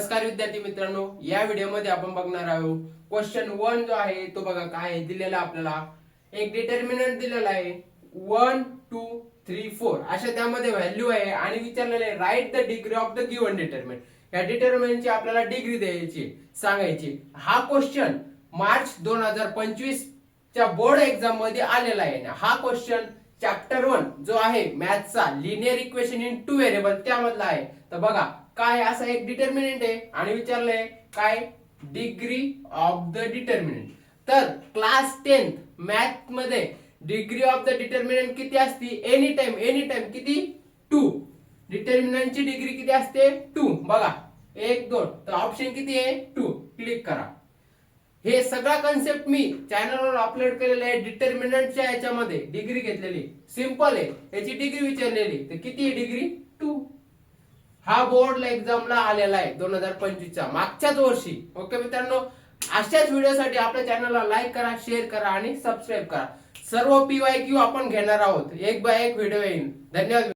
नमस्कार विद्यार्थी मित्रांनो, या व्हिडिओमध्ये आपण बघणार आहोत क्वेश्चन 1 जो आहे तो बघा काय आहे दिलेला आपल्याला एक डिटर्मिनंट दिलेला आहे 1 2 3 4 अशा त्यामध्ये व्हॅल्यू आहे आणि विचारलेले आहे right the degree of the given determinant. या डिटर्मिनंटची आपल्याला डिग्री द्यायची सांगायची। हा क्वेश्चन मार्च 2025 च्या बोर्ड एक्झाम मध्ये आलेला आहे। हा क्वेश्चन चॅप्टर 1 जो आहे मॅथ्सचा linear equation in two variable त्यामधला आहे। तर बघा काय असा एक डिटर्मिनंट आहे आणि विचारलंय काय डिग्री ऑफ द डिटर्मिनंट। तर क्लास 10 मॅथ मध्ये डिग्री ऑफ द डिटर्मिनंट किती असते? एनी टाइम किती 2। डिटर्मिनंटची डिग्री किती असते? 2। बघा 1 2 तर ऑप्शन किती आहे? 2 क्लिक करा। हे सगळा कन्सेप्ट मी चॅनलवर अपलोड केलेला आहे। डिटर्मिनंटच्या याच्यामध्ये डिग्री घेतलेली सिंपल आहे। याची डिग्री विचारलेली तर किती आहे डिग्री? 2। हा बोर्ड एक्झामला आलेला आहे 2025 च्या मागच्याच वर्षी। ओके मित्रांनो, अशाच व्हिडिओसाठी आपल्या चॅनलला लाईक करा, शेअर करा आणि सबस्क्राईब करा। सर्व PYQ आपण घेणार आहोत, एक बाय एक व्हिडिओ येईल। धन्यवाद।